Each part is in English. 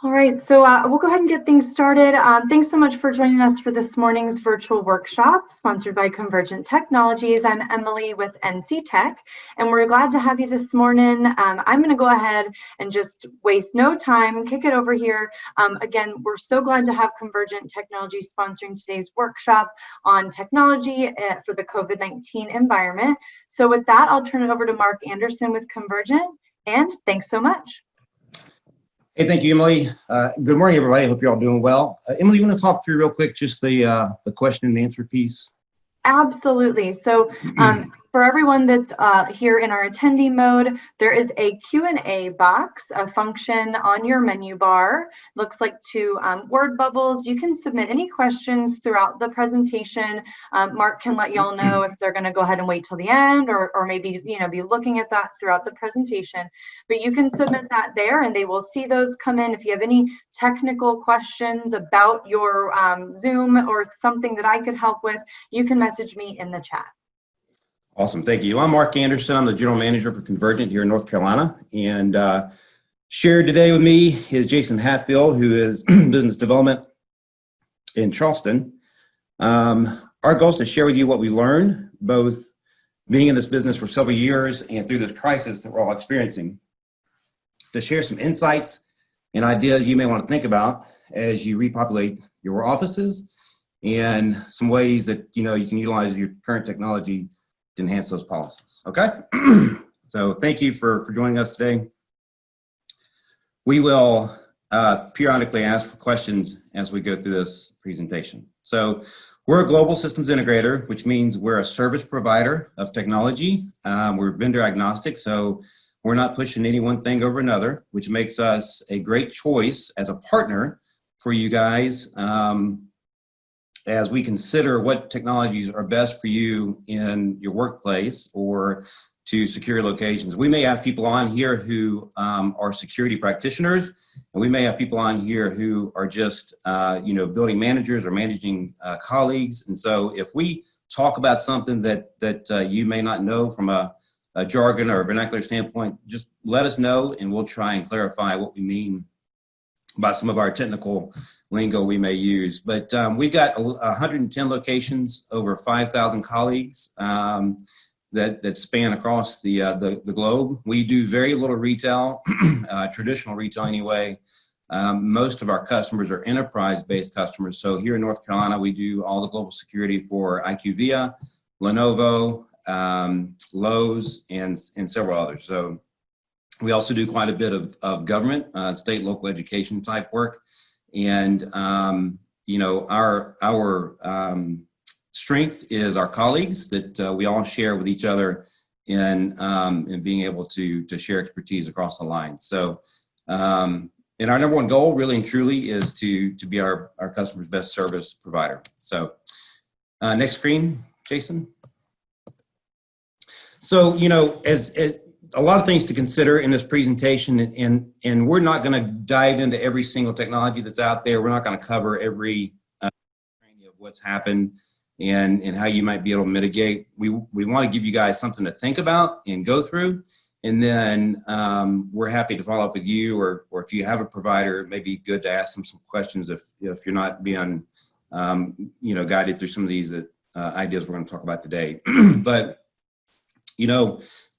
All right, so we'll go ahead and get things started. Thanks so much for joining us for this morning's virtual workshop sponsored by Convergent Technologies. I'm Emily with NC Tech, and we're glad to have you this morning. I'm going to go ahead and just waste no time, kick it over here. Again, we're so glad to have Convergent Technologies sponsoring today's workshop on technology for the COVID-19 environment. So with that, I'll turn it over to Mark Anderson with Convergent, and thanks so much. Hey, thank you, Emily. Good morning, everybody. I hope you're all doing well. Emily, you want to talk through real quick just the question and answer piece? Absolutely. So for everyone that's here in our attendee mode, there is a Q&A box, a function on your menu bar. Looks like two word bubbles. You can submit any questions throughout the presentation. Mark can let y'all know if they're going to go ahead and wait till the end, or maybe be looking at that throughout the presentation. But you can submit that there, and they will see those come in. If you have any technical questions about your Zoom or something that I could help with, you can message me in the chat. Awesome, thank you. I'm Mark Anderson. I'm the General Manager for Convergent here in North Carolina. And shared today with me is Jason Hatfield, who is Business Development in Charleston. Our goal is to share with you what we learned, both being in this business for several years and through this crisis that we're all experiencing, to share some insights and ideas you may want to think about as you repopulate your offices, and some ways that you can utilize your current technology to enhance those policies. Okay, so thank you for joining us today. We will periodically ask for questions as we go through this presentation. So we're a global systems integrator, which means we're a service provider of technology. We're vendor agnostic, so we're not pushing any one thing over another, which makes us a great choice as a partner for you guys as we consider what technologies are best for you in your workplace or to secure locations. We may have people on here who are security practitioners, and we may have people on here who are just building managers or managing colleagues. And so if we talk about something that you may not know from a jargon or a vernacular standpoint, just let us know and we'll try and clarify what we mean by some of our technical lingo we may use. But we've got 110 locations, over 5,000 colleagues that span across the globe. We do very little retail, traditional retail anyway. Most of our customers are enterprise-based customers. So here in North Carolina, we do all the global security for IQVIA, Lenovo, Lowe's, and several others. So we also do quite a bit of government, state, local education type work. And, our strength is our colleagues that we all share with each other in being able to share expertise across the line. So, and our number one goal really and truly is to be our customers' best service provider. So next screen, Jason. So, as a lot of things to consider in this presentation, and we're not going to dive into every single technology that's out there. We're not going to cover every of what's happened and how you might be able to mitigate. We want to give you guys something to think about and go through, and then we're happy to follow up with you, or if you have a provider, it may be good to ask them some questions if you're not being guided through some of these ideas we're going to talk about today. But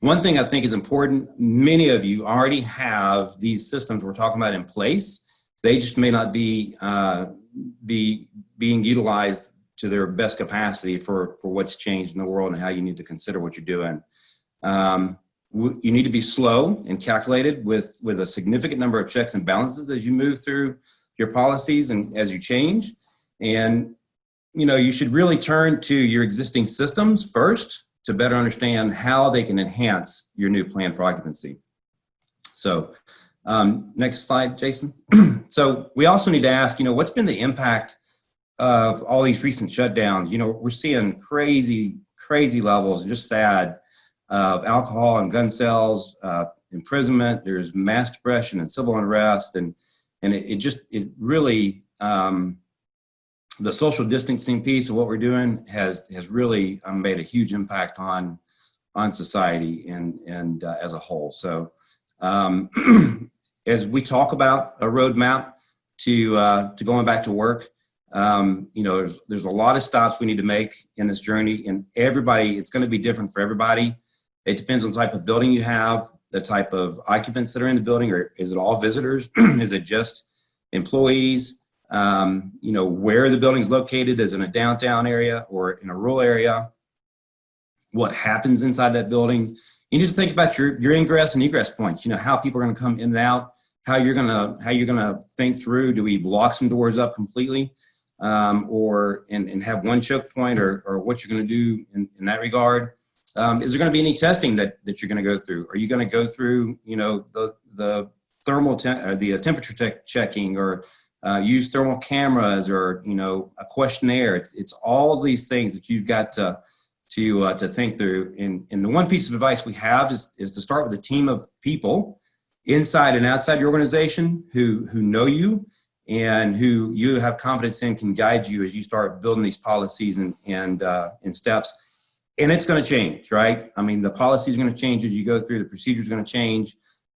one thing I think is important, many of you already have these systems we're talking about in place. They just may not be being utilized to their best capacity for what's changed in the world and how you need to consider what you're doing. You need to be slow and calculated with a significant number of checks and balances as you move through your policies and as you change. And, you should really turn to your existing systems first to better understand how they can enhance your new plan for occupancy. So next slide, Jason. So we also need to ask, what's been the impact of all these recent shutdowns? We're seeing crazy levels, just sad, of alcohol and gun sales, imprisonment. There's mass depression and civil unrest, and it really, the social distancing piece of what we're doing has really made a huge impact on society and as a whole. So as we talk about a roadmap, to going back to work. There's a lot of stops we need to make in this journey, and it's going to be different for everybody. It depends on the type of building you have, the type of occupants that are in the building, or is it all visitors? Is it just employees? Where the building is located, is it in a downtown area or in a rural area? What happens inside that building? You need to think about your ingress and egress points. How people are going to come in and out. How you're gonna think through. Do we block some doors up completely, or have one choke point, or what you're going to do in that regard? Is there going to be any testing that you're going to go through? Are you going to go through the thermal the temperature checking, or use thermal cameras, or a questionnaire? It's all these things that you've got to think through. And the one piece of advice we have is to start with a team of people inside and outside your organization who know you and who you have confidence in can guide you as you start building these policies and steps. And it's going to change, right? I mean, the policy is going to change as you go through. The procedure is going to change.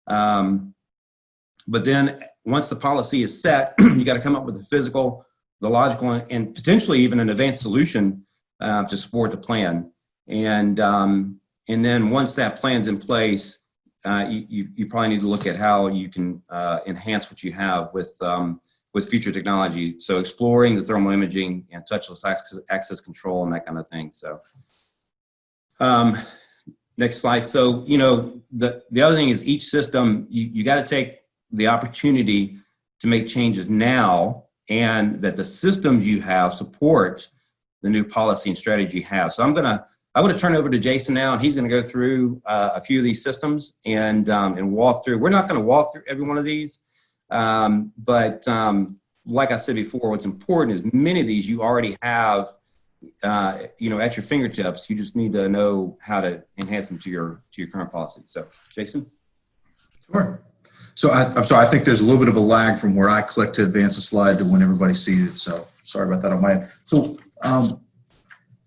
But then once the policy is set, you got to come up with the physical, the logical, and potentially even an advanced solution to support the plan. And then once that plan's in place, you probably need to look at how you can enhance what you have with future technology. So exploring the thermal imaging and touchless access control and that kind of thing. So next slide. So, the other thing is each system, you got to take the opportunity to make changes now, and that the systems you have support the new policy and strategy you have. So I'm going to turn it over to Jason now, and he's going to go through a few of these systems and walk through. We're not going to walk through every one of these, but like I said before, what's important is many of these you already have, at your fingertips. You just need to know how to enhance them to your current policy. So, Jason. Sure. So I'm sorry, I think there's a little bit of a lag from where I click to advance a slide to when everybody's seated. So sorry about that on my end. So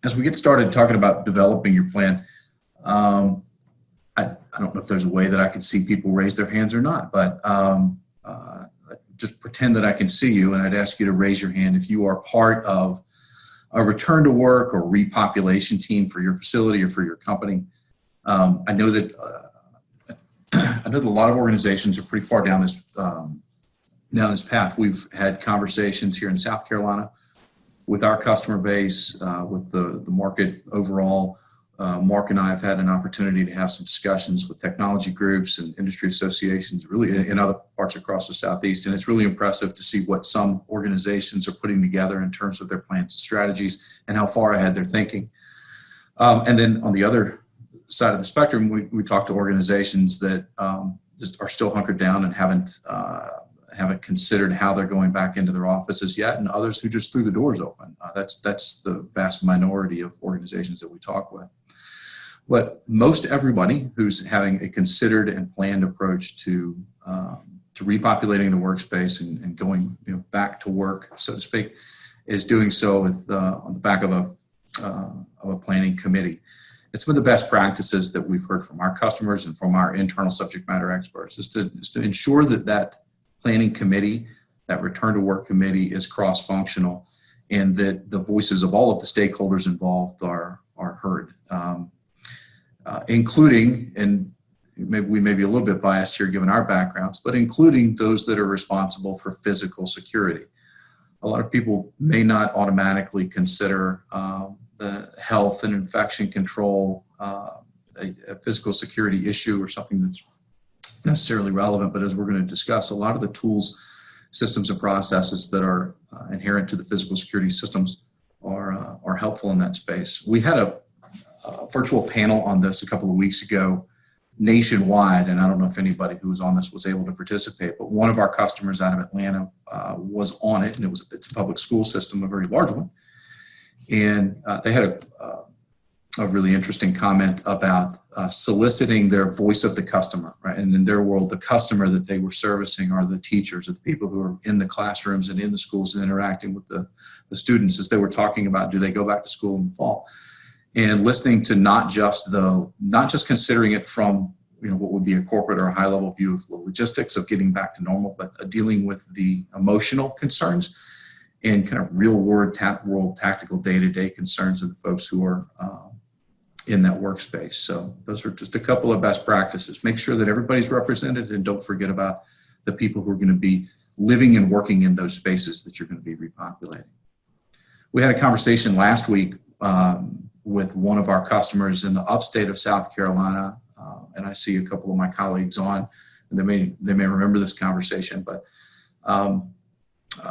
as we get started talking about developing your plan, I don't know if there's a way that I can see people raise their hands or not, but just pretend that I can see you, and I'd ask you to raise your hand if you are part of a return to work or repopulation team for your facility or for your company. I know that a lot of organizations are pretty far down this path. We've had conversations here in South Carolina with our customer base, with the market overall. Mark and I have had an opportunity to have some discussions with technology groups and industry associations, really in other parts across the Southeast. And it's really impressive to see what some organizations are putting together in terms of their plans and strategies and how far ahead they're thinking. And then on the other side of the spectrum, we talk to organizations that just are still hunkered down and haven't considered how they're going back into their offices yet, and others who just threw the doors open. That's the vast minority of organizations that we talk with. But most everybody who's having a considered and planned approach to repopulating the workspace and going back to work, so to speak, is doing so with on the back of a planning committee. And some of the best practices that we've heard from our customers and from our internal subject matter experts is to ensure that planning committee, that return to work committee, is cross-functional, and that the voices of all of the stakeholders involved are heard, including, and maybe we may be a little bit biased here given our backgrounds, but including those that are responsible for physical security. A lot of people may not automatically consider the health and infection control a physical security issue or something that's necessarily relevant, but as we're going to discuss, a lot of the tools, systems, and processes that are inherent to the physical security systems are helpful in that space. We had a virtual panel on this a couple of weeks ago nationwide, and I don't know if anybody who was on this was able to participate, but one of our customers out of Atlanta was on it, and it's a public school system, a very large one, and they had a really interesting comment about soliciting their voice of the customer, right? And in their world, the customer that they were servicing are the teachers, or the people who are in the classrooms and in the schools and interacting with the students as they were talking about, do they go back to school in the fall? And listening to not just considering it from what would be a corporate or a high-level view of the logistics of getting back to normal, but dealing with the emotional concerns and kind of real-world tactical day-to-day concerns of the folks who are in that workspace. So those are just a couple of best practices. Make sure that everybody's represented, and don't forget about the people who are going to be living and working in those spaces that you're going to be repopulating. We had a conversation last week with one of our customers in the upstate of South Carolina, and I see a couple of my colleagues on, and they may remember this conversation, but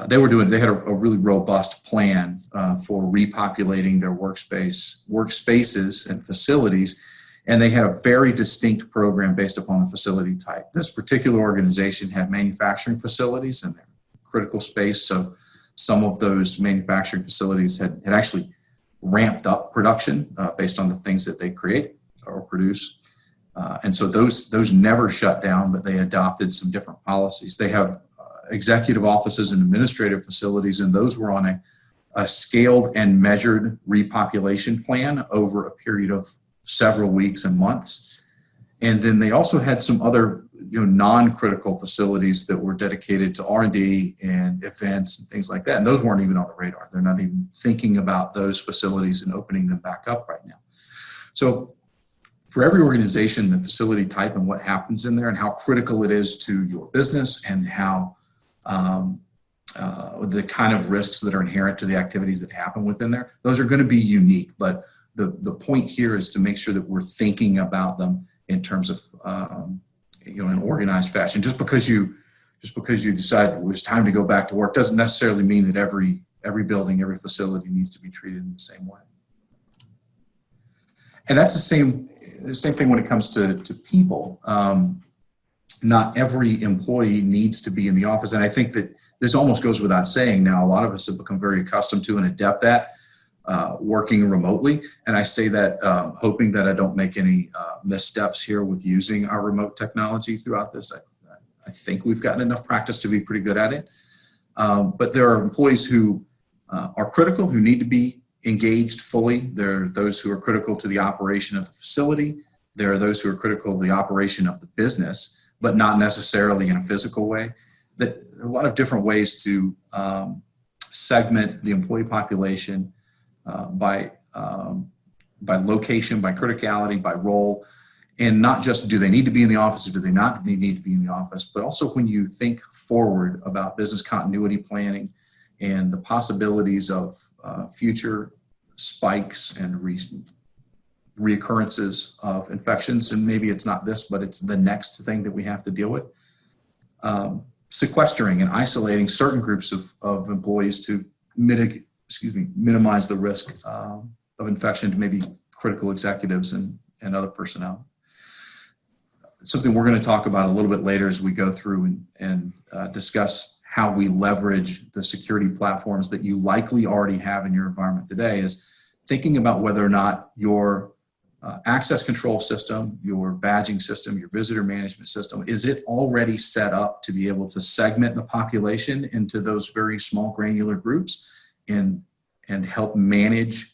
they had a really robust plan for repopulating their workspaces and facilities, and they had a very distinct program based upon the facility type. This particular organization had manufacturing facilities in their critical space, so some of those manufacturing facilities had actually ramped up production based on the things that they create or produce. And so those never shut down, but they adopted some different policies. They have executive offices and administrative facilities, and those were on a scaled and measured repopulation plan over a period of several weeks and months. And then they also had some other non-critical facilities that were dedicated to R&D and events and things like that. And those weren't even on the radar. They're not even thinking about those facilities and opening them back up right now. So for every organization, the facility type and what happens in there and how critical it is to your business and how the kind of risks that are inherent to the activities that happen within there, those are going to be unique. But the point here is to make sure that we're thinking about them in terms of in an organized fashion. Just because you decide it was time to go back to work doesn't necessarily mean that every building, every facility needs to be treated in the same way. And that's the same thing when it comes to people. Not every employee needs to be in the office, and I think that this almost goes without saying now. A lot of us have become very accustomed to and adept at working remotely, and I say that hoping that I don't make any missteps here with using our remote technology throughout this. I think we've gotten enough practice to be pretty good at it, but there are employees who are critical, who need to be engaged fully. There are those who are critical to the operation of the facility. There are those who are critical to the operation of the business, but not necessarily in a physical way. There are a lot of different ways to segment the employee population by location, by criticality, by role, and not just do they need to be in the office or do they not need to be in the office, but also when you think forward about business continuity planning and the possibilities of future spikes and reoccurrences of infections, and maybe it's not this, but it's the next thing that we have to deal with. Sequestering and isolating certain groups of employees to minimize the risk of infection to maybe critical executives and other personnel. Something we're going to talk about a little bit later as we go through and discuss how we leverage the security platforms that you likely already have in your environment today is thinking about whether or not your access control system, your badging system, your visitor management system, is it already set up to be able to segment the population into those very small granular groups and help manage,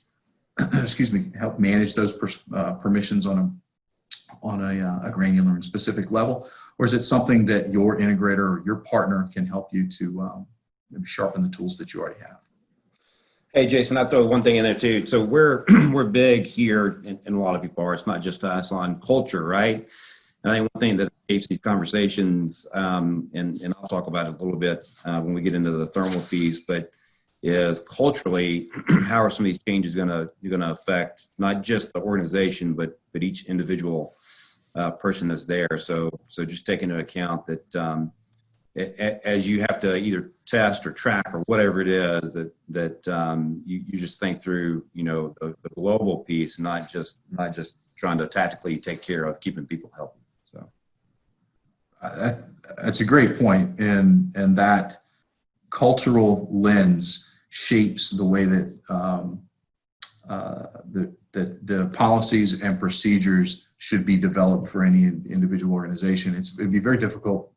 help manage those permissions on a granular and specific level? Or is it something that your integrator or your partner can help you to maybe sharpen the tools that you already have? Hey, Jason, I'll throw one thing in there too. So we're big here, and a lot of people are, it's not just us, on culture, right? And I think one thing that shapes these conversations, and I'll talk about it a little bit when we get into the thermal piece, but is culturally, how are some of these changes gonna affect not just the organization, but each individual person that's there. So just take into account that as you have to either test or track or whatever it is, that you just think through, the global piece, not just trying to tactically take care of keeping people healthy. So that's a great point, and that cultural lens shapes the way that the policies and procedures should be developed for any individual organization. It'd be very difficult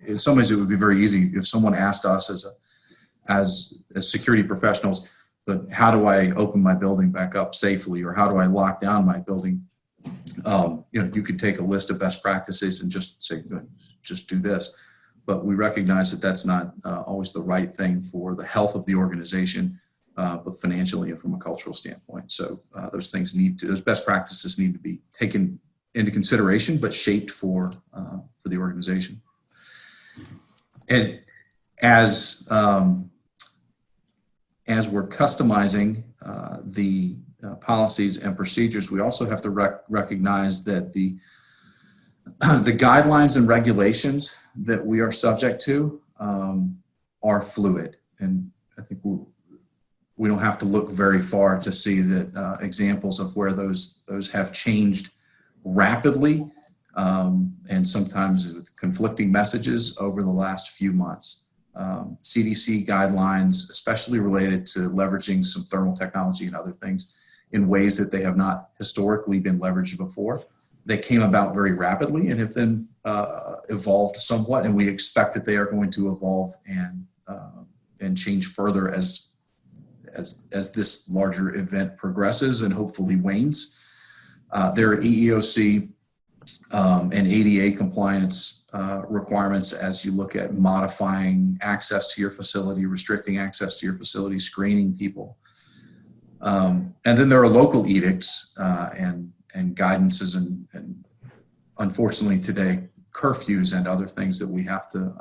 in some ways it would be very easy if someone asked us as security professionals, but how do I open my building back up safely, or how do I lock down my building You could take a list of best practices and just say, just do this. But we recognize that that's not always the right thing for the health of the organization, both financially and from a cultural standpoint. So those best practices need to be taken into consideration, but shaped for the organization. And as we're customizing the policies and procedures, we also have to recognize that the guidelines and regulations that we are subject to are fluid. And I think we don't have to look very far to see that examples of where those have changed rapidly and sometimes with conflicting messages over the last few months. CDC guidelines, especially related to leveraging some thermal technology and other things in ways that they have not historically been leveraged before. They came about very rapidly and have then evolved somewhat, and we expect that they are going to evolve and change further as this larger event progresses and hopefully wanes. There are EEOC and ADA compliance requirements as you look at modifying access to your facility, restricting access to your facility, screening people. And then there are local edicts and guidances and unfortunately today curfews and other things that we have to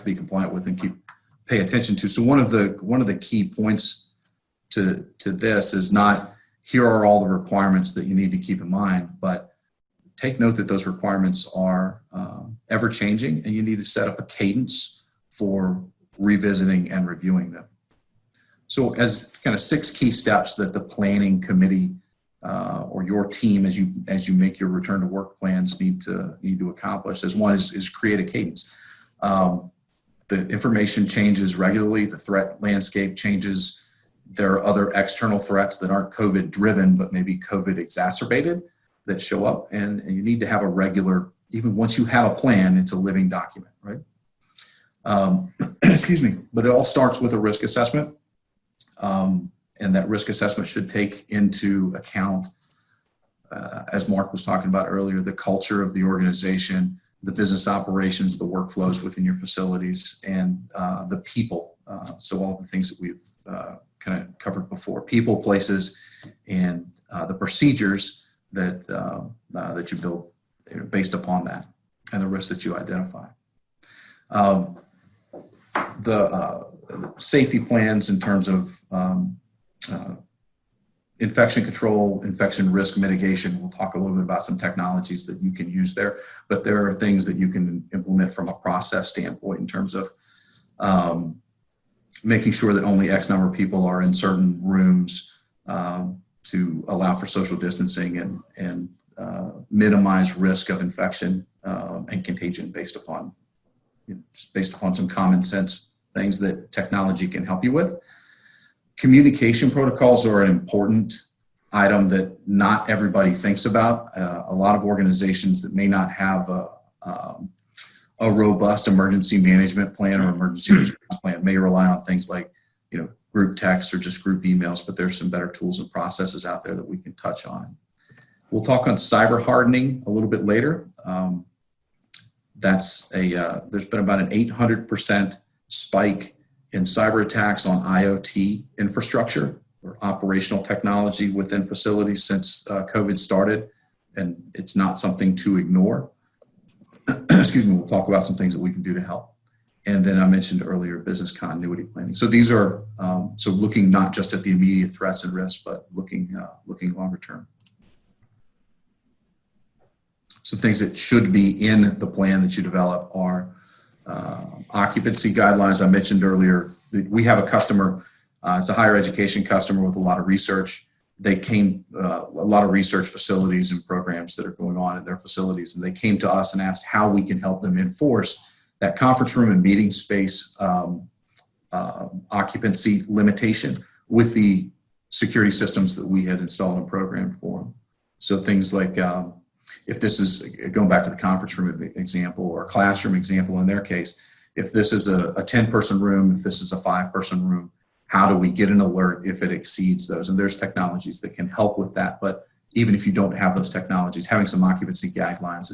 be compliant with and pay attention to. So one of the key points to this is not here are all the requirements that you need to keep in mind, but take note that those requirements are ever changing, and you need to set up a cadence for revisiting and reviewing them. So as kind of 6 key steps that the planning committee or your team as you make your return to work plans need to accomplish, as one is create a cadence. The information changes regularly, the threat landscape changes. There are other external threats that aren't COVID driven, but maybe COVID exacerbated that show up, and you need to have a regular, even once you have a plan, it's a living document, right? Excuse me, but it all starts with a risk assessment. And that risk assessment should take into account, as Mark was talking about earlier, the culture of the organization, the business operations, the workflows within your facilities, and the people. So all the things that we've kind of covered before: people, places, and the procedures that you build based upon that, and the risks that you identify. The safety plans in terms of infection control, infection risk mitigation. We'll talk a little bit about some technologies that you can use there, but there are things that you can implement from a process standpoint in terms of making sure that only X number of people are in certain rooms to allow for social distancing and minimize risk of infection and contagion based upon some common sense things that technology can help you with. Communication protocols are an important item that not everybody thinks about. A lot of organizations that may not have a robust emergency management plan or emergency response plan may rely on things like, group texts or just group emails, but there's some better tools and processes out there that we can touch on. We'll talk on cyber hardening a little bit later. There's been about an 800% spike in cyber attacks on IoT infrastructure or operational technology within facilities since COVID started, and it's not something to ignore. Excuse me, we'll talk about some things that we can do to help. And then I mentioned earlier business continuity planning. So these are looking not just at the immediate threats and risks, but looking longer term. Some things that should be in the plan that you develop are occupancy guidelines. I mentioned earlier, we have a customer, it's a higher education customer with a lot of research. They came, a lot of research facilities and programs that are going on in their facilities, and they came to us and asked how we can help them enforce that conference room and meeting space occupancy limitation with the security systems that we had installed and programmed for them. So things like, if this is, going back to the conference room example or classroom example in their case, if this is a 10-person room, if this is a 5-person room, how do we get an alert if it exceeds those? And there's technologies that can help with that, but even if you don't have those technologies, having some occupancy guidelines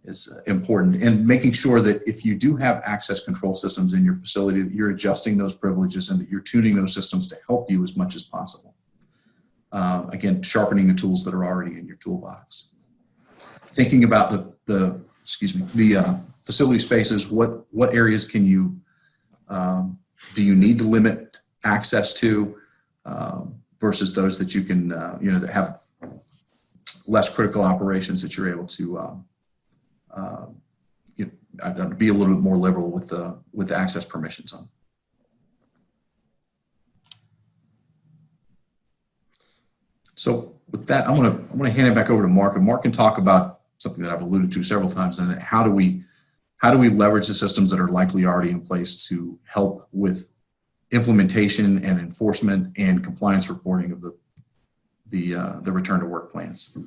is important, and making sure that if you do have access control systems in your facility, that you're adjusting those privileges and that you're tuning those systems to help you as much as possible. Again, sharpening the tools that are already in your toolbox. Thinking about the facility spaces, what areas can you do you need to limit access to versus those that you can that have less critical operations that you're able to be a little bit more liberal with the access permissions on. So with that, I'm gonna hand it back over to Mark, and Mark can talk about something that I've alluded to several times, and how do we leverage the systems that are likely already in place to help with implementation and enforcement and compliance reporting of the return to work plans.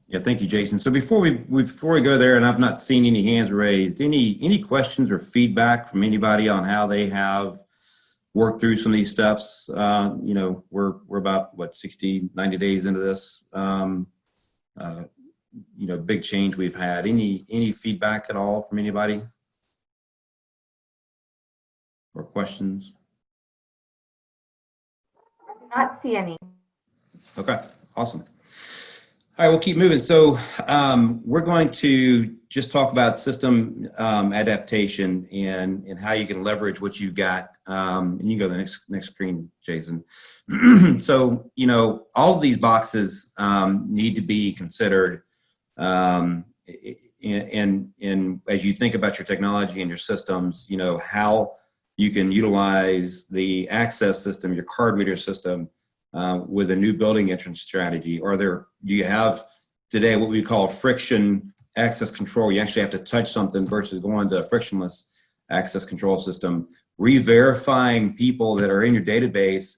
Yeah, thank you, Jason. So before we go there, and I've not seen any hands raised, any questions or feedback from anybody on how they have worked through some of these steps? We're about 60, 90 days into this. Big change we've had. Any feedback at all from anybody or questions? I do not see any. Okay, awesome. All right, we'll keep moving. So we're going to just talk about system adaptation and how you can leverage what you've got. And you can go to the next screen, Jason. So, all of these boxes need to be considered. And as you think about your technology and your systems, how you can utilize the access system, your card reader system, with a new building entrance strategy. Do you have today what we call friction access control? You actually have to touch something versus going to a frictionless access control system. Re-verifying people that are in your database.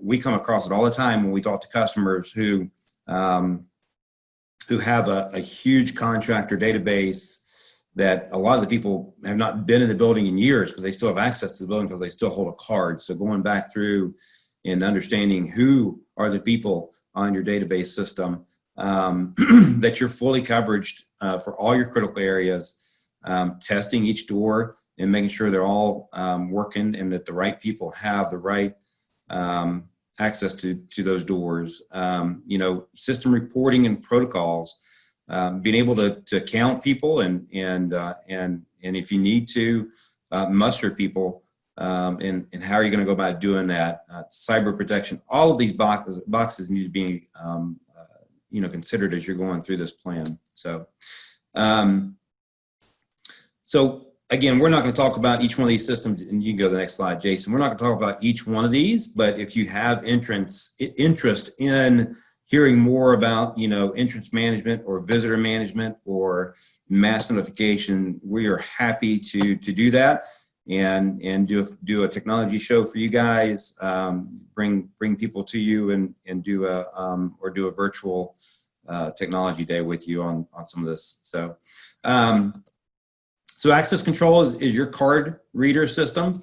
We come across it all the time when we talk to customers who have a huge contractor database that a lot of the people have not been in the building in years, but they still have access to the building because they still hold a card. So going back through and understanding who are the people on your database system, that you're fully coveraged for all your critical areas, testing each door and making sure they're all working and that the right people have the right access to those doors. System reporting and protocols, being able to count people and if you need to muster people, and how are you going to go about doing that? Cyber protection. All of these boxes need to be considered as you're going through this plan. So again, we're not going to talk about each one of these systems, and you can go to the next slide, Jason. We're not going to talk about each one of these, but if you have interest in hearing more about, entrance management or visitor management or mass notification, we are happy to do that and do a technology show for you guys, bring people to you and do a virtual technology day with you on some of this. So access control is your card reader system,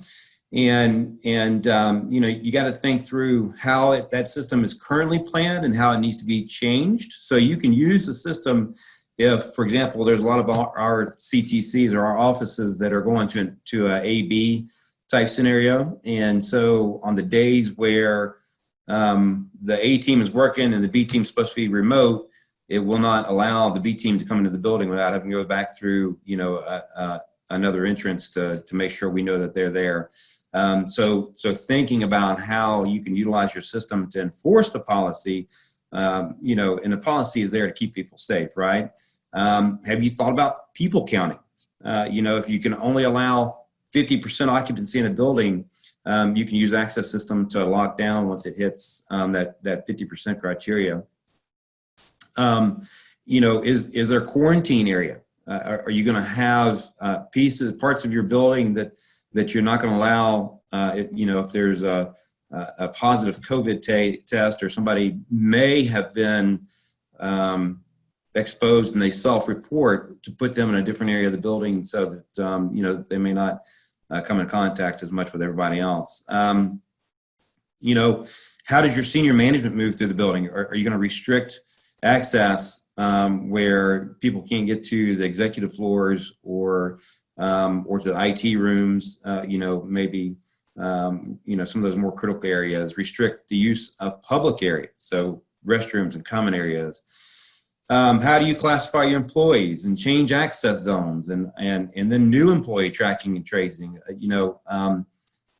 and you got to think through how that system is currently planned and how it needs to be changed. So you can use the system if, for example, there's a lot of our CTCs or our offices that are going to a AB type scenario, and so on the days where the A team is working and the B team is supposed to be remote, it will not allow the B team to come into the building without having to go back through, another entrance to make sure we know that they're there. So thinking about how you can utilize your system to enforce the policy, and the policy is there to keep people safe, right? Have you thought about people counting? If you can only allow 50% occupancy in a building, you can use access system to lock down once it hits that 50% criteria. Is there a quarantine area? Are you going to have parts of your building that you're not going to allow? If there's a positive COVID test or somebody may have been exposed and they self-report, to put them in a different area of the building so that they may not come in contact as much with everybody else. You know, how does your senior management move through the building? Are you going to restrict access where people can't get to the executive floors or to the IT rooms? You know, maybe you know, some of those more critical areas. Restrict the use of public areas, so restrooms and common areas. How do you classify your employees and change access zones and then new employee tracking and tracing? You know,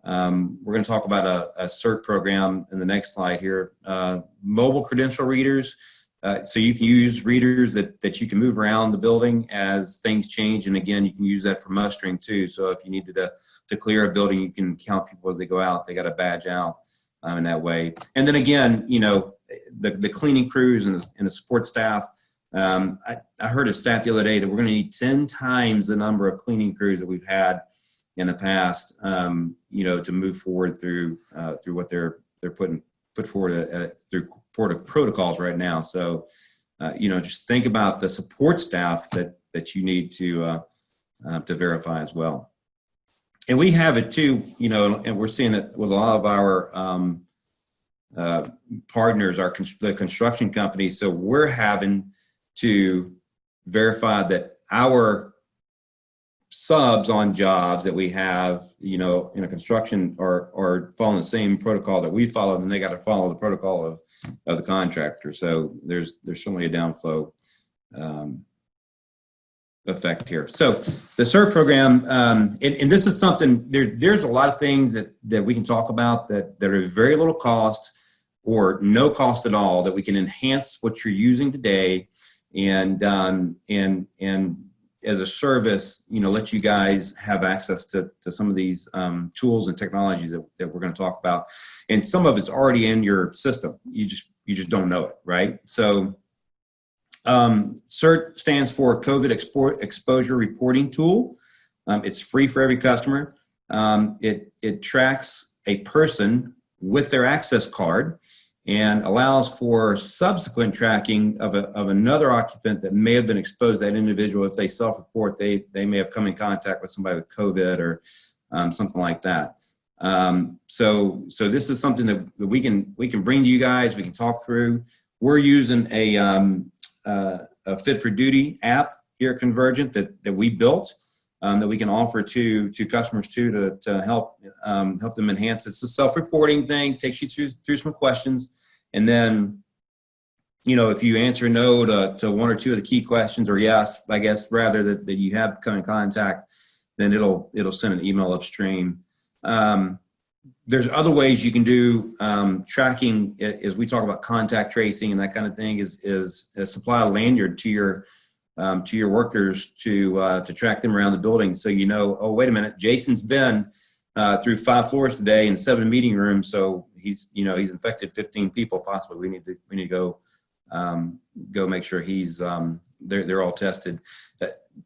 we're going to talk about a CERT program in the next slide here. Mobile credential readers, so you can use readers that you can move around the building as things change. And again, you can use that for mustering too. So if you needed to clear a building, you can count people as they go out. They got a badge out in that way. And then again, you know, the cleaning crews and the support staff. I heard a stat the other day that we're going to need 10 times the number of cleaning crews that we've had in the past, you know, to move forward through what they're put forward through protocols right now. So, you know, just think about the support staff that you need to verify as well. And we have it too, you know, and we're seeing it with a lot of our partners, the construction companies. So we're having to verify that our subs on jobs that we have, you know, in a construction are following the same protocol that we follow, and they got to follow the protocol of the contractor. So there's certainly a downflow effect here. So the CERT program, and this is something, there's a lot of things that we can talk about that are very little cost or no cost at all, that we can enhance what you're using today and as a service, you know, let you guys have access to some of these tools and technologies that we're going to talk about. And some of it's already in your system. You just don't know it, right? So CERT stands for COVID Exposure Reporting Tool. It's free for every customer. It tracks a person with their access card and allows for subsequent tracking of another occupant that may have been exposed to that individual. If they self-report, they may have come in contact with somebody with COVID or something like that. So this is something that we can bring to you guys. We can talk through. We're using a Fit for Duty app here at Convergent that we built that we can offer to customers too to help them enhance. It's a self-reporting thing. Takes you through some questions, and then, you know, if you answer no to one or two of the key questions, or yes, I guess rather that you have come in contact, then it'll send an email upstream. There's other ways you can do tracking, as we talk about contact tracing and that kind of thing, is supply a lanyard to your workers to track them around the building. So, you know, oh, wait a minute, Jason's been through 5 floors today and 7 meeting rooms. So he's infected 15 people possibly. We need to go make sure they're all tested.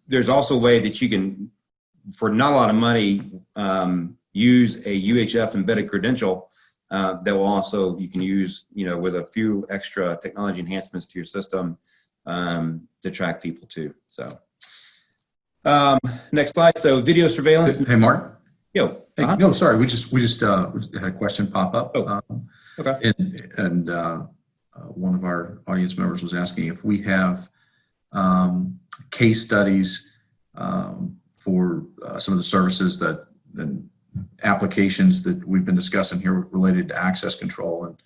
There's also a way that you can, for not a lot of money, use a UHF embedded credential that will also, you can use, you know, with a few extra technology enhancements to your system to track people too. So next slide. So video surveillance. Hey, Mark. Yo. Hey, no, sorry. We just had a question pop up. Oh, okay. And one of our audience members was asking if we have case studies for some of the services that applications that we've been discussing here related to access control. And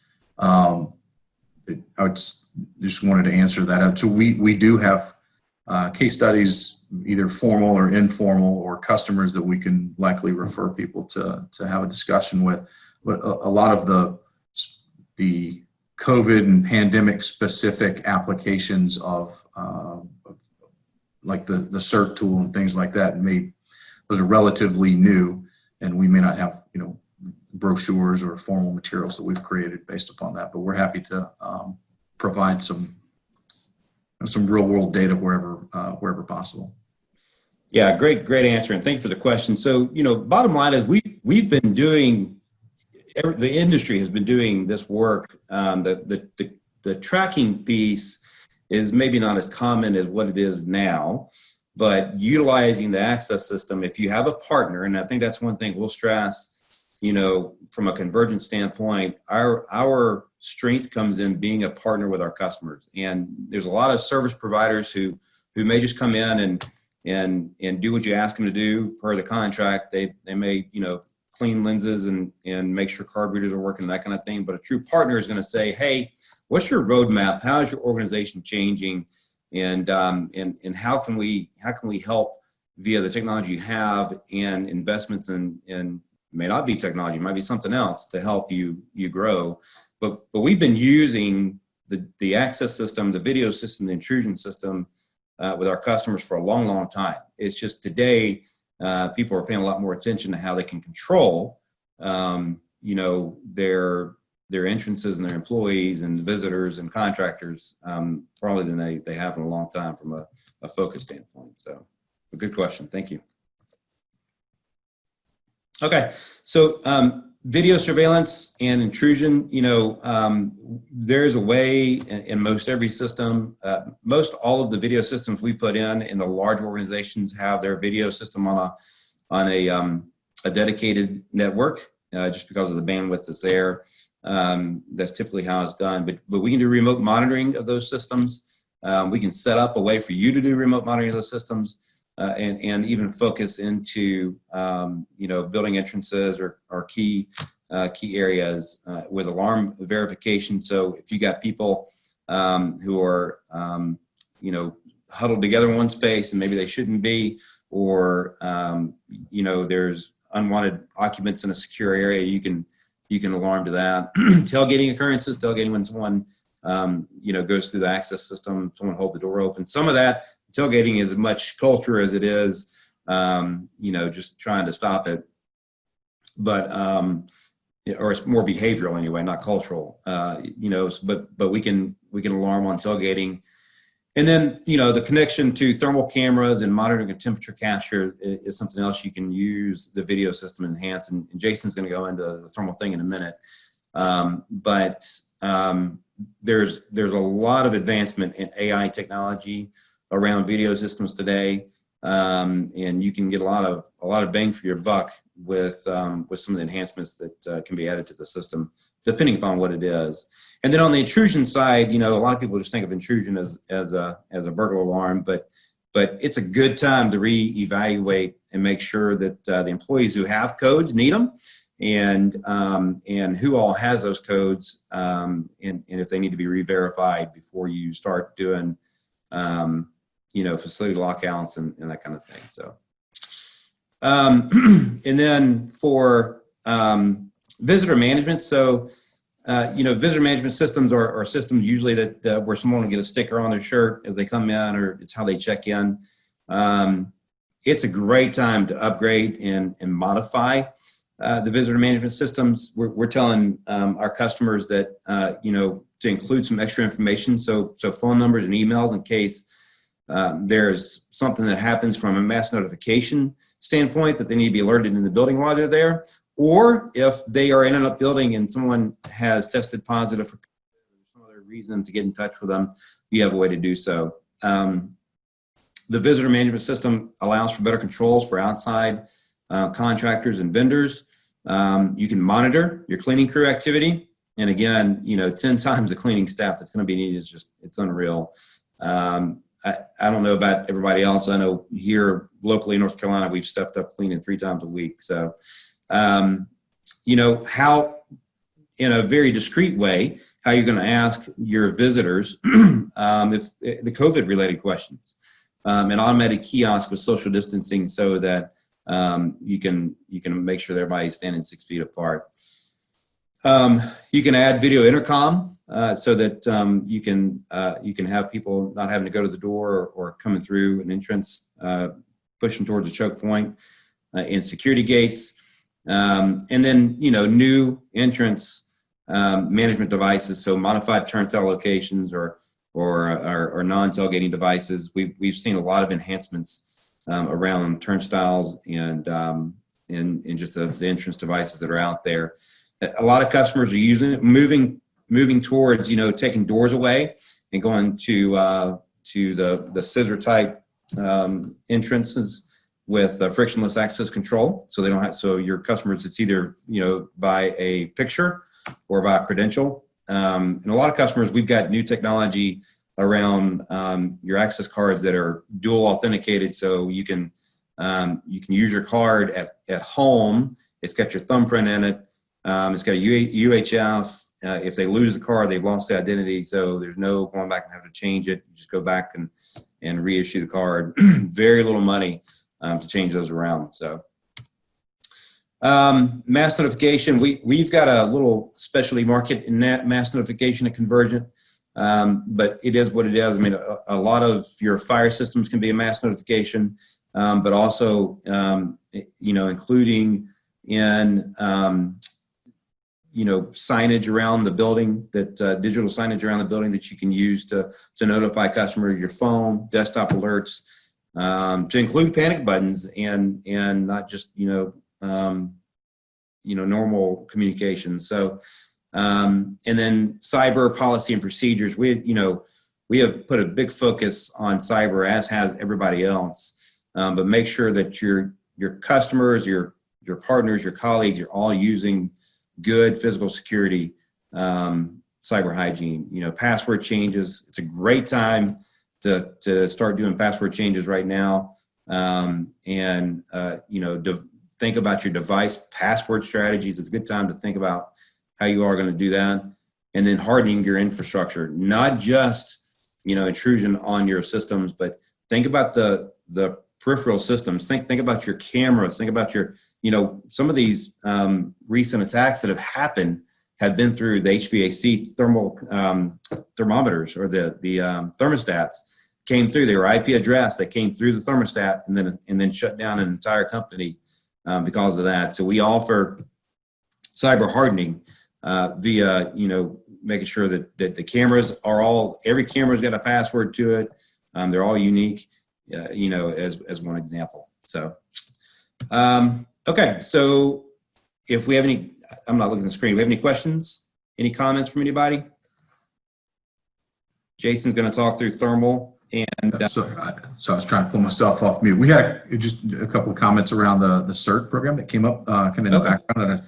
I just wanted to answer that. So we do have case studies, either formal or informal, or customers that we can likely refer people to have a discussion with. But a lot of the COVID and pandemic specific applications of like the CERT tool and things like that, those are relatively new, and we may not have, you know, brochures or formal materials that we've created based upon that. But we're happy to provide some real world data wherever possible. Yeah, great answer, and thank you for the question. So, you know, bottom line is we've been doing, the industry has been doing this work. The tracking piece is maybe not as common as what it is now, but utilizing the access system, if you have a partner, and I think that's one thing we'll stress, from a Convergent standpoint, our strength comes in being a partner with our customers. And there's a lot of service providers who may just come in and do what you ask them to do per the contract. They may, clean lenses and make sure card readers are working, that kind of thing. But a true partner is going to say, hey, what's your roadmap? How is your organization changing? And how can we help via the technology you have and investments in may not be technology, it might be something else to help you grow. But we've been using the access system, the video system, the intrusion system with our customers for a long, long time. It's just today, people are paying a lot more attention to how they can control, their entrances and their employees and visitors and contractors, probably than they have in a long time from a focus standpoint. So a good question. Thank you. Okay. So, video surveillance and intrusion, there's a way in most every system, most all of the video systems we put in the large organizations have their video system on a dedicated network, just because of the bandwidth that's there. That's typically how it's done, but we can do remote monitoring of those systems. We can set up a way for you to do remote monitoring of those systems, and even focus into, building entrances or key areas with alarm verification. So if you got people who are, huddled together in one space and maybe they shouldn't be, or, there's unwanted occupants in a secure area, you can alarm to that. Tailgating occurrences, tailgating when someone, goes through the access system, someone hold the door open. Some of that tailgating is as much culture as it is, just trying to stop it. But, or it's more behavioral anyway, not cultural, but we can alarm on tailgating. And then, the connection to thermal cameras and monitoring of temperature capture is something else you can use the video system to enhance. And Jason's going to go into the thermal thing in a minute. There's a lot of advancement in AI technology around video systems today. And you can get a lot of bang for your buck with some of the enhancements that can be added to the system, depending upon what it is. And then on the intrusion side, a lot of people just think of intrusion as a burglar alarm, but it's a good time to reevaluate and make sure that the employees who have codes need them, and who all has those codes, and if they need to be re-verified before you start doing facility lockouts and that kind of thing. So, and then for visitor management. So, visitor management systems are systems usually that where someone will get a sticker on their shirt as they come in, or it's how they check in. It's a great time to upgrade and modify the visitor management systems. We're telling our customers that, to include some extra information. So phone numbers and emails in case there's something that happens from a mass notification standpoint that they need to be alerted in the building while they're there, or if they are in a building and someone has tested positive for some other reason to get in touch with them, you have a way to do so. The visitor management system allows for better controls for outside contractors and vendors. You can monitor your cleaning crew activity. And again, 10 times the cleaning staff that's going to be needed is it's unreal. I don't know about everybody else. I know here locally in North Carolina, we've stepped up cleaning 3 times a week. So, how, in a very discreet way, how you're going to ask your visitors if the COVID related questions, an automated kiosk with social distancing so that you can make sure everybody's standing 6 feet apart. You can add video intercom so that you can have people not having to go to the door or coming through an entrance, push them towards a choke point, and security gates, and then new entrance management devices, so modified turnstile locations or non-tailgating devices. We've seen a lot of enhancements around turnstiles and just the entrance devices that are out there. A lot of customers are using it, moving towards taking doors away and going to the scissor type entrances with frictionless access control, so they don't have, so your customers, it's either, you know, by a picture or by a credential. And a lot of customers, we've got new technology around your access cards that are dual authenticated, so you can use your card at home. It's got your thumbprint in it. It's got a UHF. If they lose the card, they've lost the identity, so there's no going back and have to change it. You just go back and reissue the card. Very little money to change those around. So mass notification, we've got a little specialty market in that mass notification at Convergent, but it is what it is. I mean, a lot of your fire systems can be a mass notification, but also, you know, including in, you know, signage around the building, that digital signage around the building that you can use to notify customers, your phone, desktop alerts, to include panic buttons and not just, you know, normal communication. So, and then cyber policy and procedures. We have put a big focus on cyber, as has everybody else. But make sure that your customers, your partners, your colleagues are all using good physical security, cyber hygiene. You know, password changes. It's a great time to start doing password changes right now. You know, think about your device password strategies. It's a good time to think about how you are going to do that. And then hardening your infrastructure, not just, you know, intrusion on your systems, but think about the peripheral systems. Think about your cameras. Think about your, you know, some of these recent attacks that have happened have been through the HVAC thermal thermometers, or the thermostats came through. They were IP addressed. They came through the thermostat and then shut down an entire company because of that. So we offer cyber hardening via, you know, making sure that the cameras are every camera's got a password to it. They're all unique, you know, as one example. So, okay. So if we have any, I'm not looking at the screen. Do we have any questions? Any comments from anybody? Jason's going to talk through thermal. And so I was trying to pull myself off mute. We had just a couple of comments around the CERT program that came up kind of in the background, and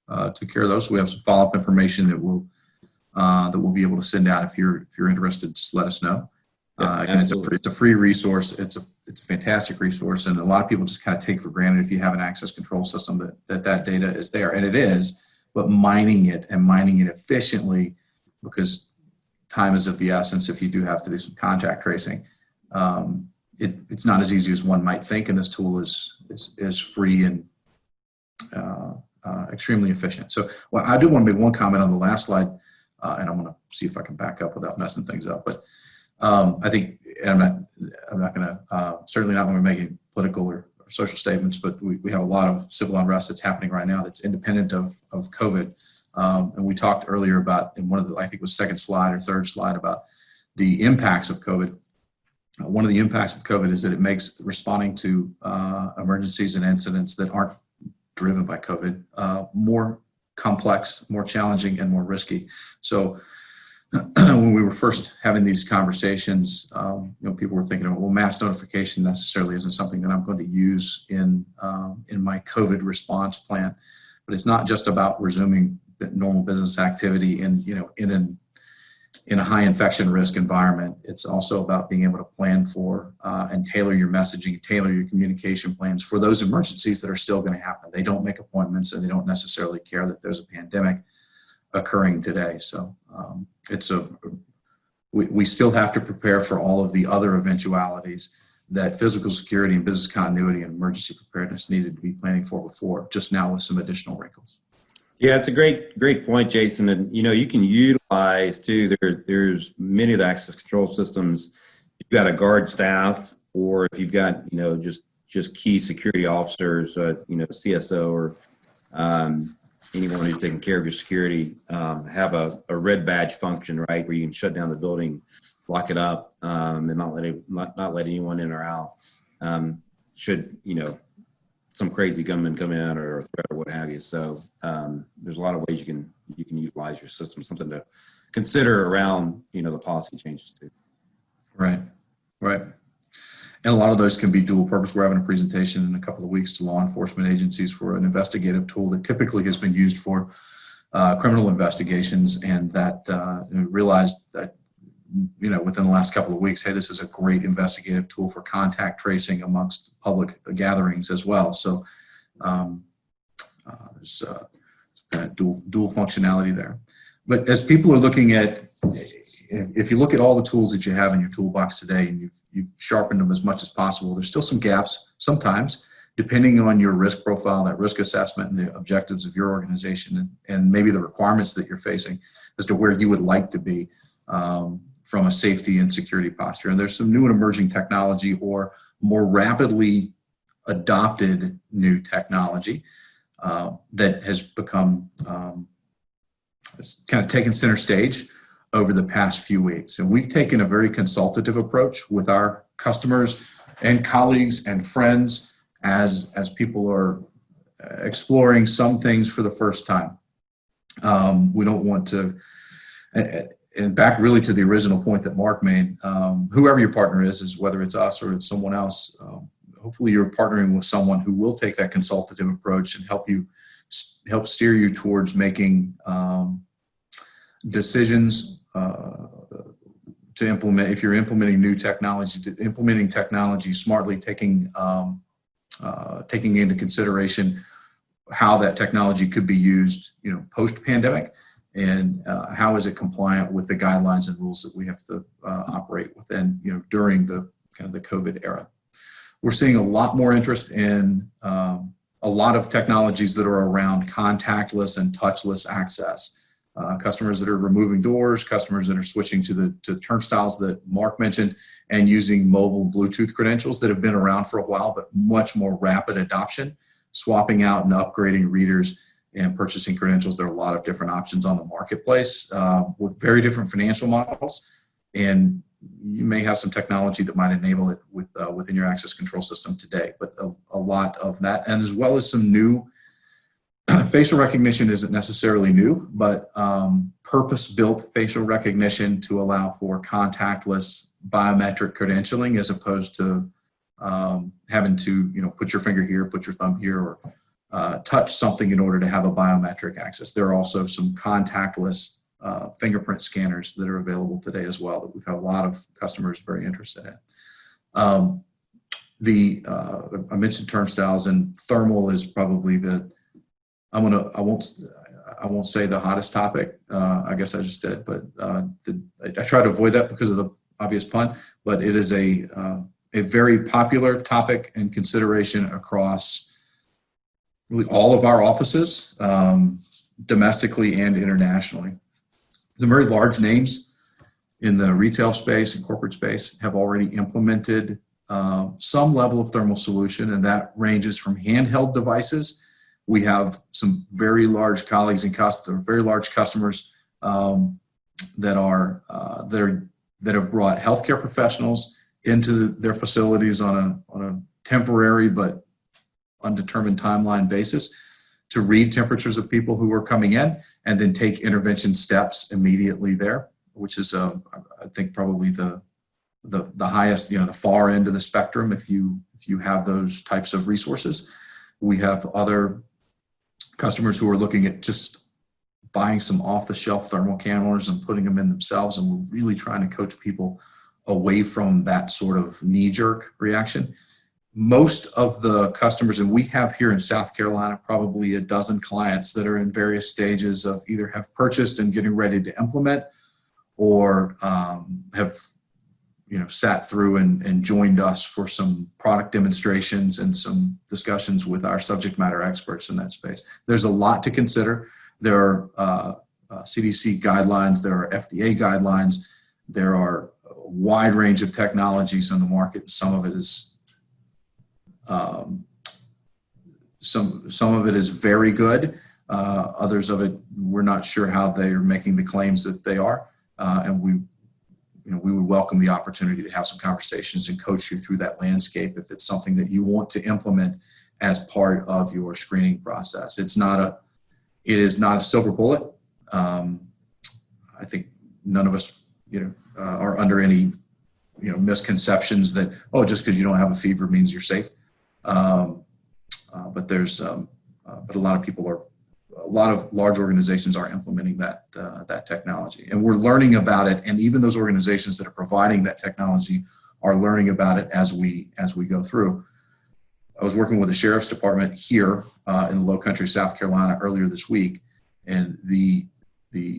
I took care of those. So we have some follow-up information that we'll be able to send out if you're interested. Just let us know. And it's a free resource. It's a fantastic resource, and a lot of people just kind of take for granted if you have an access control system that data is there, and it is. But mining it efficiently, because time is of the essence if you do have to do some contact tracing. It's not as easy as one might think, and this tool is free and extremely efficient. So, well, I do want to make one comment on the last slide, and I'm going to see if I can back up without messing things up. But I think, and I'm not going to certainly not going to be making political or social statements, but we have a lot of civil unrest that's happening right now that's independent of COVID. And we talked earlier about, in one of the, I think it was second slide or third slide, about the impacts of COVID. One of the impacts of COVID is that it makes responding to emergencies and incidents that aren't driven by COVID more complex, more challenging, and more risky. So when we were first having these conversations, you know, people were thinking, well, mass notification necessarily isn't something that I'm going to use in my COVID response plan. But it's not just about resuming normal business activity in a high infection risk environment. It's also about being able to plan for and tailor your messaging, tailor your communication plans for those emergencies that are still going to happen. They don't make appointments, and they don't necessarily care that there's a pandemic occurring today. So we still have to prepare for all of the other eventualities that physical security and business continuity and emergency preparedness needed to be planning for before, just now with some additional wrinkles. Yeah, it's a great point, Jason. And, you know, you can utilize too, there's many of the access control systems. You've got a guard staff, or if you've got, you know, just key security officers, you know, CSO or anyone who's taking care of your security, have a red badge function, right, where you can shut down the building, lock it up, and not let anyone in or out. Should, you know, some crazy gunman come in or a threat or what have you. So there's a lot of ways you can utilize your system. Something to consider around, you know, the policy changes too. Right. And a lot of those can be dual purpose. We're having a presentation in a couple of weeks to law enforcement agencies for an investigative tool that typically has been used for criminal investigations, and that realized that, within the last couple of weeks, hey, this is a great investigative tool for contact tracing amongst public gatherings as well. So there's kind of dual functionality there. But as people are looking at, if you look at all the tools that you have in your toolbox today and you've sharpened them as much as possible, there's still some gaps sometimes, depending on your risk profile, that risk assessment and the objectives of your organization, and maybe the requirements that you're facing as to where you would like to be from a safety and security posture. And there's some new and emerging technology or more rapidly adopted new technology that has become it's kind of taken center stage over the past few weeks. And we've taken a very consultative approach with our customers and colleagues and friends as people are exploring some things for the first time. We don't want to, and back really to the original point that Mark made, whoever your partner is whether it's us or it's someone else, hopefully you're partnering with someone who will take that consultative approach and help steer you towards making decisions to implement. If you're implementing new technology, implementing technology smartly, taking into consideration how that technology could be used, post-pandemic, and how is it compliant with the guidelines and rules that we have to operate within, during the kind of the COVID era. We're seeing a lot more interest in a lot of technologies that are around contactless and touchless access. Customers that are removing doors, customers that are switching to the turnstiles that Mark mentioned, and using mobile Bluetooth credentials that have been around for a while, but much more rapid adoption, swapping out and upgrading readers and purchasing credentials. There are a lot of different options on the marketplace with very different financial models, and you may have some technology that might enable it within your access control system today, but a lot of that, and as well as some new facial recognition isn't necessarily new, but purpose-built facial recognition to allow for contactless biometric credentialing, as opposed to having to, put your finger here, put your thumb here, or touch something in order to have a biometric access. There are also some contactless fingerprint scanners that are available today as well that we've had a lot of customers very interested in. I mentioned turnstiles, and thermal is probably I won't say the hottest topic. I guess I just did, but I try to avoid that because of the obvious pun. But it is a very popular topic and consideration across really all of our offices, domestically and internationally. The very large names in the retail space and corporate space have already implemented some level of thermal solution, and that ranges from handheld devices. We have some very large colleagues and very large customers that have brought healthcare professionals into their facilities on a temporary but undetermined timeline basis to read temperatures of people who are coming in, and then take intervention steps immediately there, which is I think probably the highest, the far end of the spectrum if you have those types of resources. We have other customers who are looking at just buying some off-the-shelf thermal cameras and putting them in themselves, and we're really trying to coach people away from that sort of knee-jerk reaction. Most of the customers, and we have here in South Carolina probably a dozen clients that are in various stages of either have purchased and getting ready to implement, or have sat through and joined us for some product demonstrations and some discussions with our subject matter experts in that space. There's a lot to consider. There are CDC guidelines, there are FDA guidelines, there are a wide range of technologies in the market. Some of it is some of it is very good. Others of it, we're not sure how they are making the claims that they are, and we would welcome the opportunity to have some conversations and coach you through that landscape if it's something that you want to implement as part of your screening process. It is not a silver bullet. I think none of us, are under any misconceptions that, oh, just because you don't have a fever means you're safe. But a lot of people a lot of large organizations are implementing that technology, and we're learning about it. And even those organizations that are providing that technology are learning about it as we go through. I was working with the sheriff's department here in the Low Country, South Carolina earlier this week, and the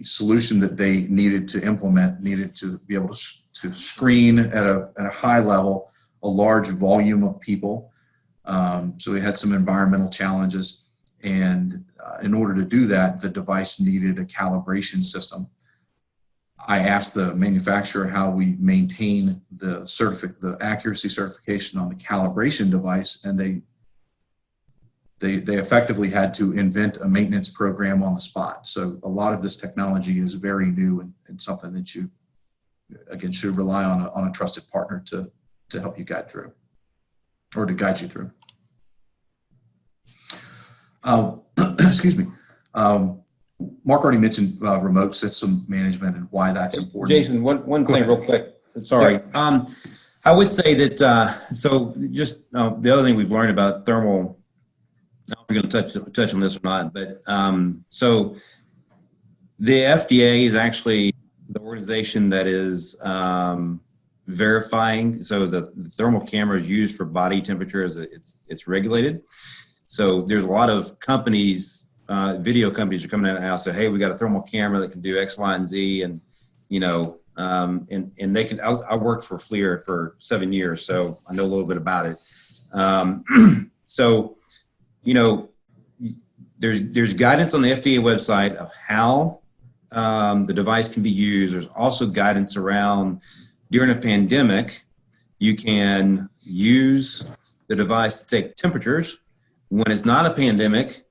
solution that they needed to implement needed to be able to screen at a high level a large volume of people. So we had some environmental challenges, and in order to do that, the device needed a calibration system. I asked the manufacturer how we maintain the accuracy certification on the calibration device, and they effectively had to invent a maintenance program on the spot. So a lot of this technology is very new and something that you, again, should rely on a trusted partner to help you guide through, or to guide you through. Excuse me. Mark already mentioned remote system management and why that's important. Jason, one thing real quick. Sorry. Yeah. I would say that, so just the other thing we've learned about thermal, I don't know if we're going to touch on this or not, but so the FDA is actually the organization that is verifying. So the thermal camera is used for body temperature, it's regulated. So there's a lot of companies, video companies are coming out and say, hey, we got a thermal camera that can do X, Y, and Z. And, and they can, I worked for FLIR for 7 years, so I know a little bit about it. So, there's guidance on the FDA website of how the device can be used. There's also guidance around during a pandemic, you can use the device to take temperatures. When it's not a pandemic,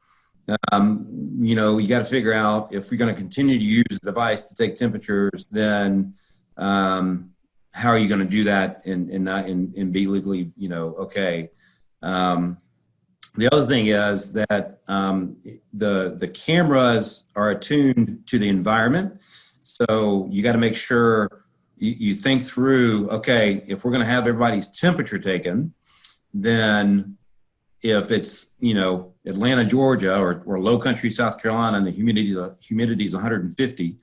you got to figure out if we're going to continue to use the device to take temperatures, then how are you going to do that and be legally, okay. The other thing is that the cameras are attuned to the environment. So you got to make sure you think through, okay, if we're going to have everybody's temperature taken, then if it's, Atlanta, Georgia, or Low Country, South Carolina, and the humidity is 150,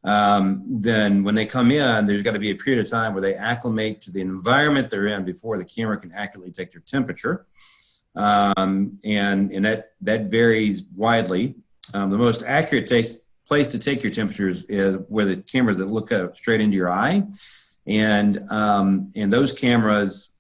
then when they come in, there's got to be a period of time where they acclimate to the environment they're in before the camera can accurately take their temperature. And that varies widely. The most accurate place to take your temperatures is where the cameras that look up straight into your eye. And those cameras,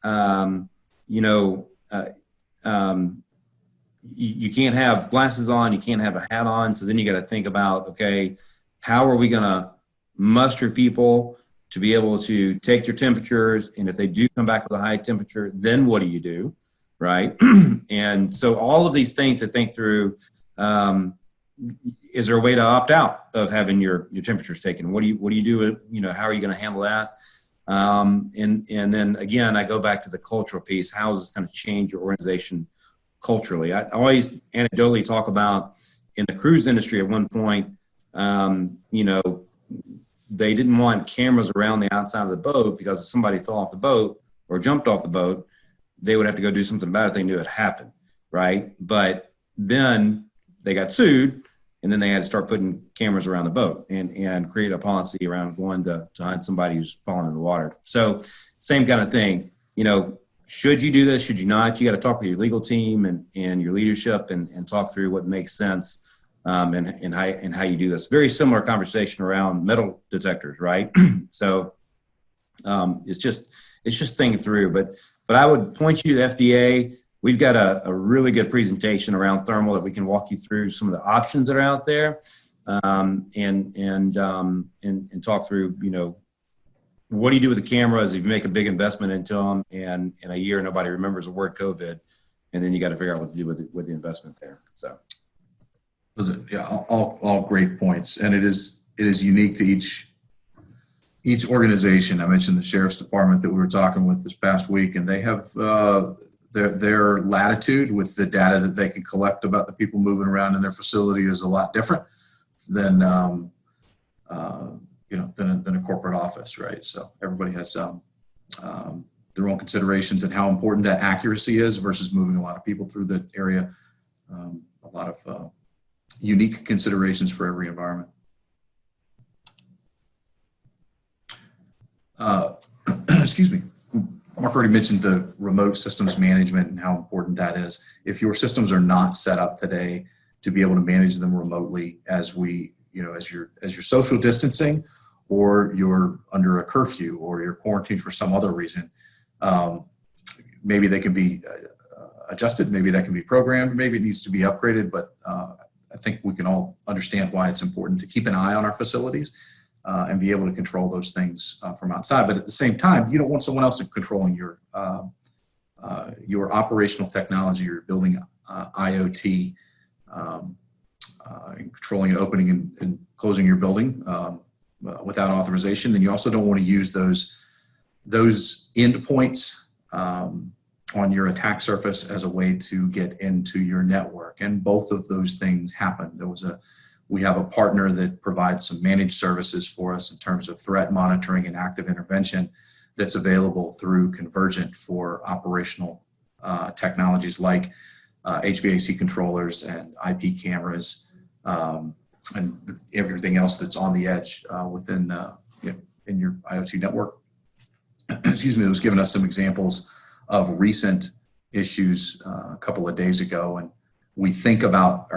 you can't have glasses on, you can't have a hat on. So then you got to think about, okay, how are we going to muster people to be able to take their temperatures? And if they do come back with a high temperature, then what do you do? Right. And so all of these things to think through, is there a way to opt out of having your temperatures taken? What do you do? How are you going to handle that? And then again, I go back to the cultural piece. How is this going to change your organization culturally? I always anecdotally talk about in the cruise industry at one point, they didn't want cameras around the outside of the boat because if somebody fell off the boat or jumped off the boat, they would have to go do something about it if they knew it happened, right? But then they got sued, and then they had to start putting cameras around the boat and create a policy around going to hunt somebody who's fallen in the water. So same kind of thing, should you do this? Should you not? You got to talk with your legal team and your leadership and talk through what makes sense and how you do this. Very similar conversation around metal detectors, right? So it's just thinking through. But I would point you to FDA. We've got a really good presentation around thermal that we can walk you through some of the options that are out there, and talk through, what do you do with the cameras if you make a big investment into them and in a year nobody remembers the word COVID, and then you got to figure out what to do with the investment there. So, yeah, all great points, and it is unique to each organization. I mentioned the sheriff's department that we were talking with this past week, and they have their latitude with the data that they can collect about the people moving around in their facility is a lot different than than a corporate office, right? So everybody has their own considerations and how important that accuracy is versus moving a lot of people through the area. A lot of unique considerations for every environment. Excuse me. Mark already mentioned the remote systems management and how important that is. If your systems are not set up today to be able to manage them remotely as you're social distancing, or you're under a curfew, or you're quarantined for some other reason, maybe they can be adjusted, maybe that can be programmed, maybe it needs to be upgraded, but I think we can all understand why it's important to keep an eye on our facilities and be able to control those things from outside. But at the same time, you don't want someone else controlling your operational technology, your building IoT, and controlling and opening and closing your building without authorization. And you also don't want to use those endpoints on your attack surface as a way to get into your network. And both of those things happen. We have a partner that provides some managed services for us in terms of threat monitoring and active intervention that's available through Convergent for operational technologies like HVAC controllers and IP cameras and everything else that's on the edge within in your IoT network. Excuse me, it was giving us some examples of recent issues a couple of days ago, and we think about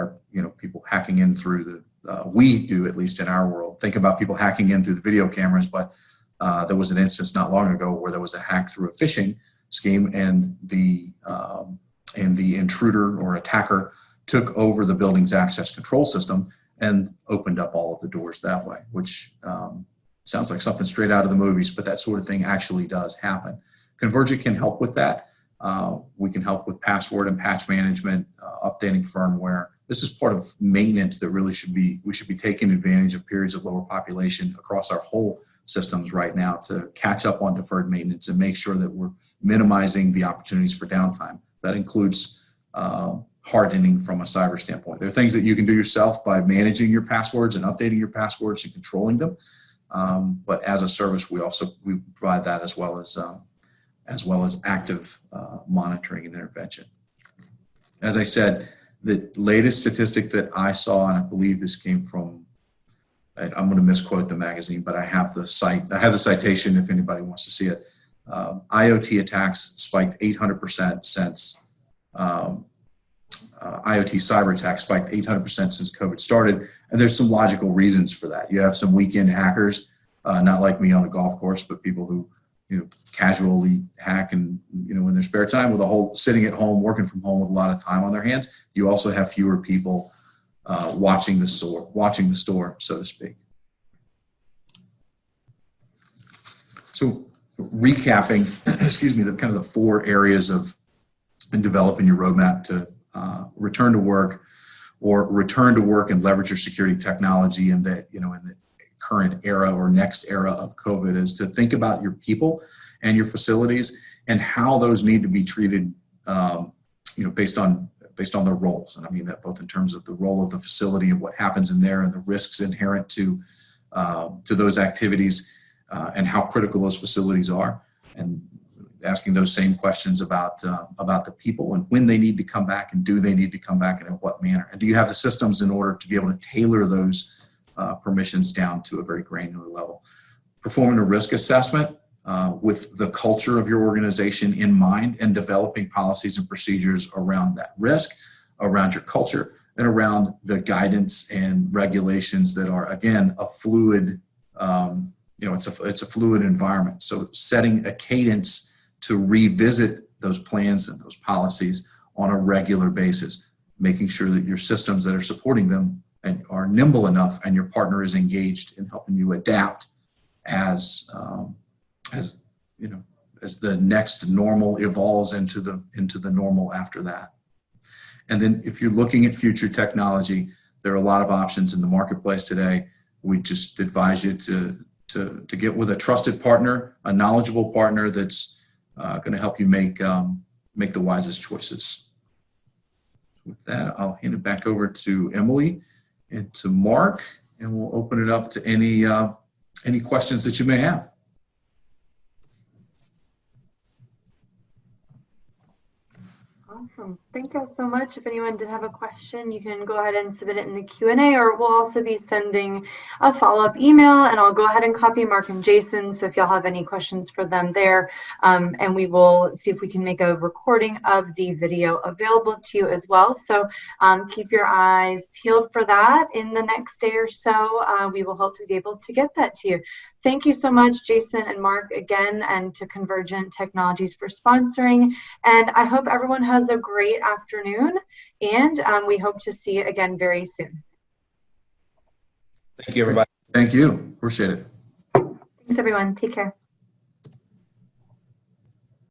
people hacking in through we do, at least in our world, think about people hacking in through the video cameras, but there was an instance not long ago where there was a hack through a phishing scheme, and the intruder or attacker took over the building's access control system and opened up all of the doors that way, which sounds like something straight out of the movies, but that sort of thing actually does happen. Convergent can help with that. We can help with password and patch management, updating firmware. This is part of maintenance that really we should be taking advantage of periods of lower population across our whole systems right now to catch up on deferred maintenance and make sure that we're minimizing the opportunities for downtime. That includes hardening from a cyber standpoint. There are things that you can do yourself by managing your passwords and updating your passwords and controlling them. But as a service, we provide that as well as active monitoring and intervention. As I said, the latest statistic that I saw, and I believe this came from, I'm going to misquote the magazine, but I have the citation if anybody wants to see it. IoT attacks spiked 800% since IoT cyber attacks spiked 800% since COVID started, and there's some logical reasons for that. You have some weekend hackers, not like me on the golf course, but people who casually hack and in their spare time sitting at home, working from home with a lot of time on their hands. You also have fewer people watching the store, so to speak. So recapping, excuse me, the 4 areas in developing your roadmap to return to work and leverage your security technology in the current era or next era of COVID is to think about your people and your facilities and how those need to be treated, based on their roles. And I mean that both in terms of the role of the facility and what happens in there and the risks inherent to those activities and how critical those facilities are, and asking those same questions about the people and when they need to come back and do they need to come back and in what manner, and do you have the systems in order to be able to tailor those permissions down to a very granular level. Performing a risk assessment with the culture of your organization in mind and developing policies and procedures around that risk, around your culture, and around the guidance and regulations that are, again, a fluid, it's a fluid environment. So setting a cadence to revisit those plans and those policies on a regular basis, making sure that your systems that are supporting them and are nimble enough, and your partner is engaged in helping you adapt as the next normal evolves into the normal after that. And then if you're looking at future technology, there are a lot of options in the marketplace today. We just advise you to get with a trusted partner, a knowledgeable partner that's going to help you make the wisest choices. With that, I'll hand it back over to Emily and to Mark, and we'll open it up to any questions that you may have. Awesome. Thank you so much. If anyone did have a question, you can go ahead and submit it in the Q&A, or we'll also be sending a follow-up email, and I'll go ahead and copy Mark and Jason. So if y'all have any questions for them there, and we will see if we can make a recording of the video available to you as well. So keep your eyes peeled for that in the next day or so. We will hopefully be able to get that to you. Thank you so much, Jason and Mark, again, and to Convergent Technologies for sponsoring. And I hope everyone has a great afternoon, and we hope to see you again very soon. Thank you, everybody. Thank you. Appreciate it. Thanks, everyone. Take care.